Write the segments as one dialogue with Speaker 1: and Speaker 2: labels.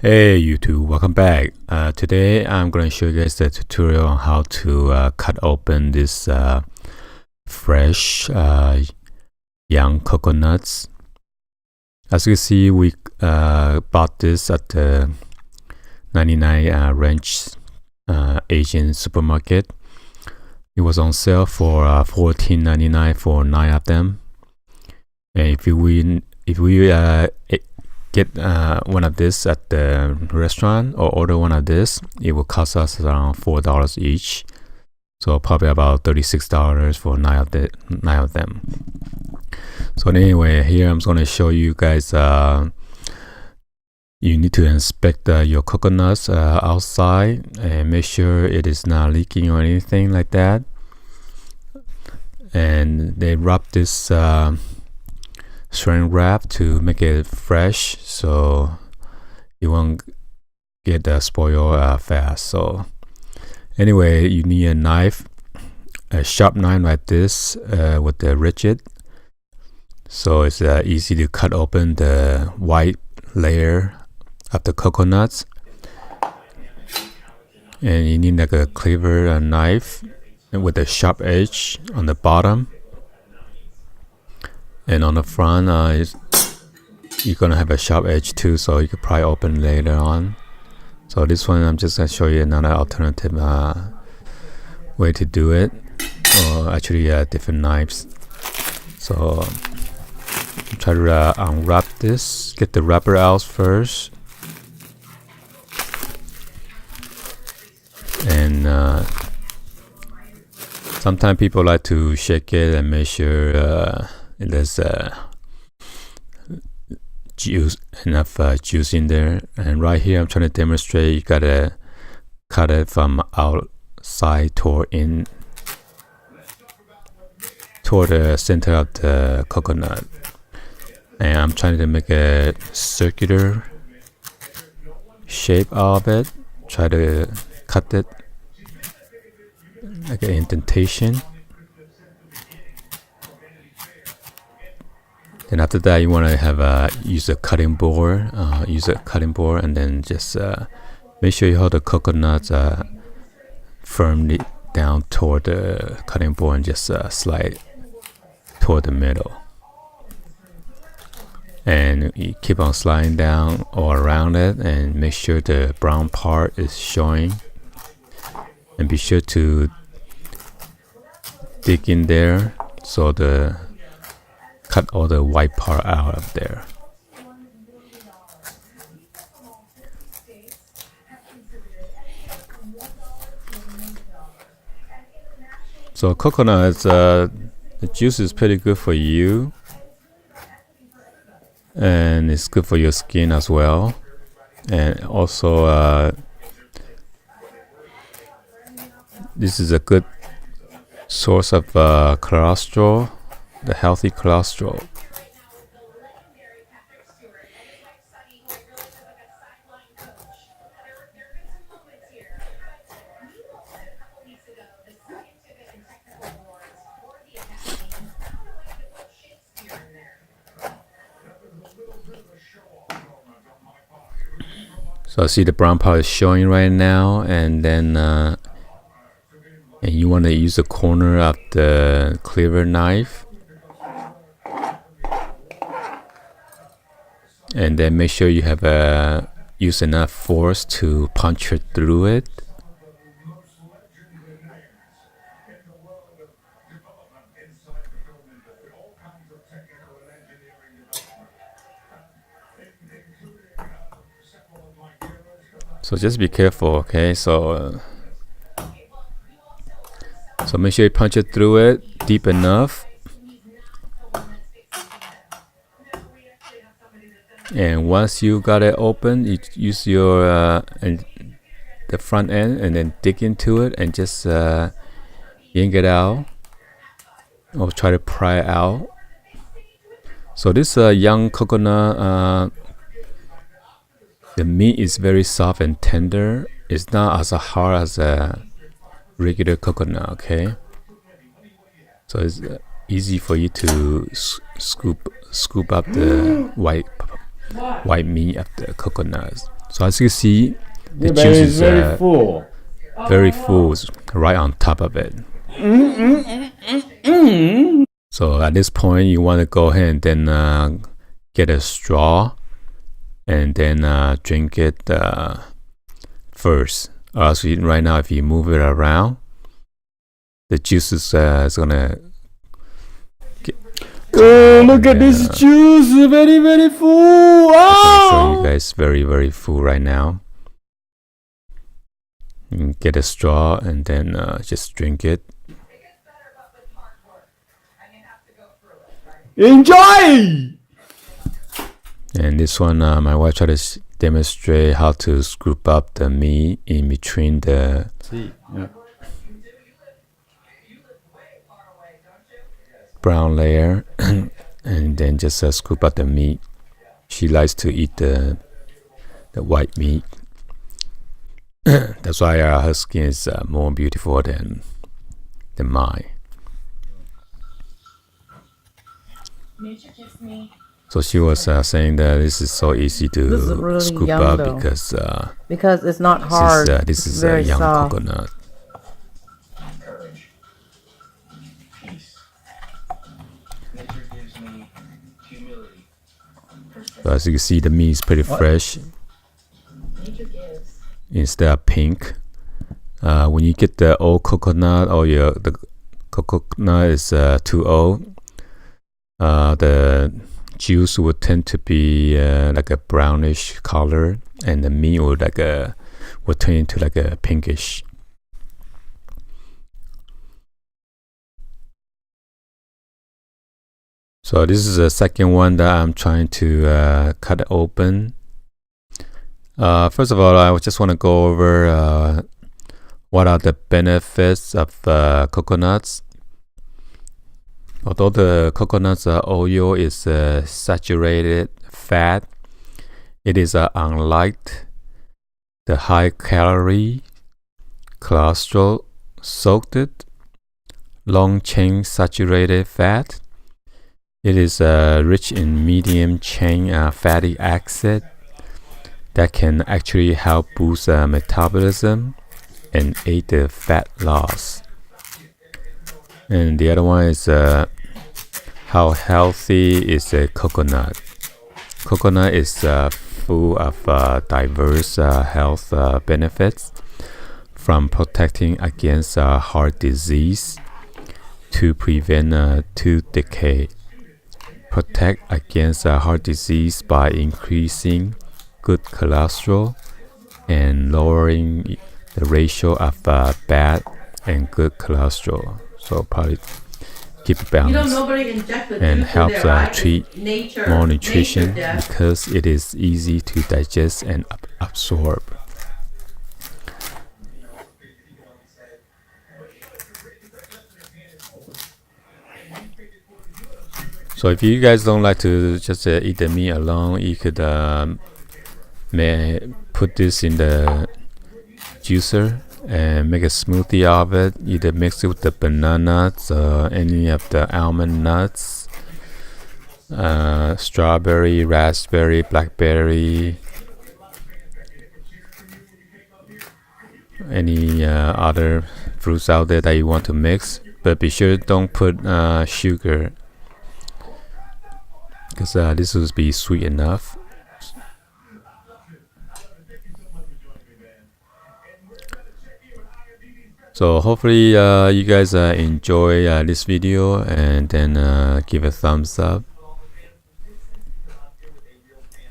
Speaker 1: Hey YouTube, welcome back. Today I'm going to show you guys the tutorial on how to cut open this fresh young coconuts. As you can see, we bought this at the 99 Ranch Asian supermarket. It was on sale for $14.99 for 9 of them. And if we get one of this at the restaurant or order one of this, it will cost us around $4 each, so probably about $36 for 9 of them. So anyway, here I'm going to show you guys you need to inspect your coconuts outside and make sure it is not leaking or anything like that. And they wrap this shrink wrap to make it fresh, so it won't get spoiled fast. So anyway, you need a knife, a sharp knife like this with the rigid, so it's easy to cut open the white layer of the coconuts. And you need like a cleaver knife with a sharp edge on the bottom. And on the front, you're gonna have a sharp edge too, so you could probably open later on. So this one, I'm just gonna show you another alternative way to do it, or actually different knives. So try to unwrap this. Get the wrapper out first, and sometimes people like to shake it and make sure there's enough juice in there. And right here I'm trying to demonstrate you gotta cut it from outside toward the center of the coconut. And I'm trying to make a circular shape out of it. Try to cut it like an indentation. Then after that, you want to have use a cutting board. And then just make sure you hold the coconuts firmly down toward the cutting board and just slide toward the middle. And you keep on sliding down all around it, and make sure the brown part is showing. And be sure to dig in there so cut all the white part out of there. So coconut is the juice is pretty good for you, and it's good for your skin as well. And also this is a good source of cholesterol, the healthy cholesterol. So I see the brown part is showing right now, and then and you want to use the corner of the cleaver knife, and then make sure you have use enough force to punch it through it. So just be careful, okay? So make sure you punch it through it deep enough. And once you got it open, you use your the front end and then dig into it and just yank it out, or try to pry it out. So this young coconut, the meat is very soft and tender. It's not as hard as a regular coconut, okay? So it's easy for you to scoop up the white meat of the coconuts. So as you can see, the
Speaker 2: Yeah,
Speaker 1: juice
Speaker 2: it's
Speaker 1: is
Speaker 2: very full.
Speaker 1: very full, right on top of it. So at this point, you want to go ahead and then get a straw and then drink it first. Or else right now, if you move it around, the juice is gonna
Speaker 2: Oh, look at this juice! Very, very full!
Speaker 1: I can show you guys very full right now. You can get a straw and then just drink it.
Speaker 2: Enjoy!
Speaker 1: And this one, my wife tried to demonstrate how to scoop up the meat in between the brown layer and then just scoop out the meat. She likes to eat the white meat. That's why her skin is more beautiful than mine. So she was saying that this is so easy to
Speaker 3: really
Speaker 1: scoop
Speaker 3: young,
Speaker 1: up
Speaker 3: though.
Speaker 1: because
Speaker 3: it's not hard.
Speaker 1: This is
Speaker 3: very
Speaker 1: a young
Speaker 3: soft.
Speaker 1: coconut. So as you can see, the meat is pretty fresh. Instead of pink. When you get the old coconut or the coconut is too old, the juice would tend to be like a brownish color, and the meat would turn into like a pinkish. So this is the second one that I'm trying to cut open. First of all, I just want to go over what are the benefits of coconuts. Although the coconut's oil is saturated fat, it is unlike the high-calorie, cholesterol-soaked, long-chain saturated fat. It is rich in medium-chain fatty acid that can actually help boost metabolism and aid the fat loss. And the other one is how healthy is a coconut. Coconut is full of diverse health benefits, from protecting against heart disease to prevent tooth decay. Protect against heart disease by increasing good cholesterol and lowering the ratio of bad and good cholesterol. So probably keep it balanced and helps treat more nutrition because it is easy to digest and absorb. So if you guys don't like to just eat the meat alone, you could may put this in the juicer and make a smoothie of it. Either mix it with the bananas or any of the almond nuts, strawberry, raspberry, blackberry, any other fruits out there that you want to mix. But be sure don't put sugar, because this will be sweet enough. So hopefully you guys enjoy this video, and then give a thumbs up.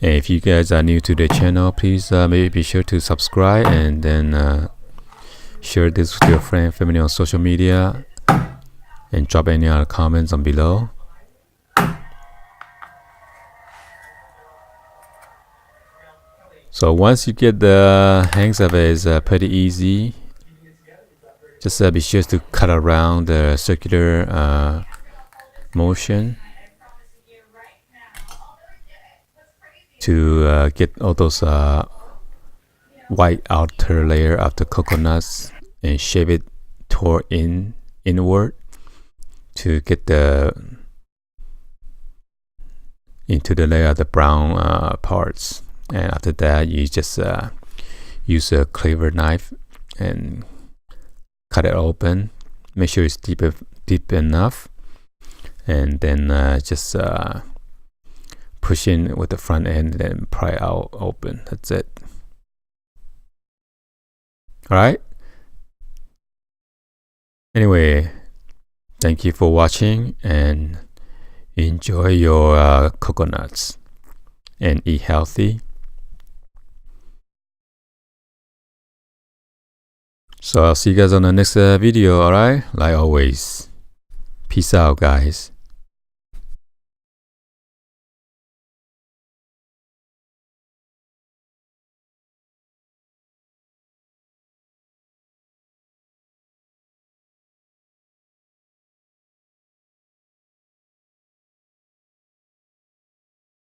Speaker 1: And if you guys are new to the channel, please maybe be sure to subscribe, and then share this with your friend, family on social media, and drop any other comments on below. So once you get the hangs of it, it's pretty easy. Just be sure to cut around the circular motion to get all those white outer layer of the coconuts, and shape it toward inward to get into the layer of the brown parts. and after that you just use a cleaver knife and cut it open. Make sure it's deep enough, and then just push in with the front end and then pry out open. That's it. Alright, anyway, thank you for watching, and enjoy your coconuts and eat healthy. So I'll see you guys on the next video. Alright, like always, peace out guys.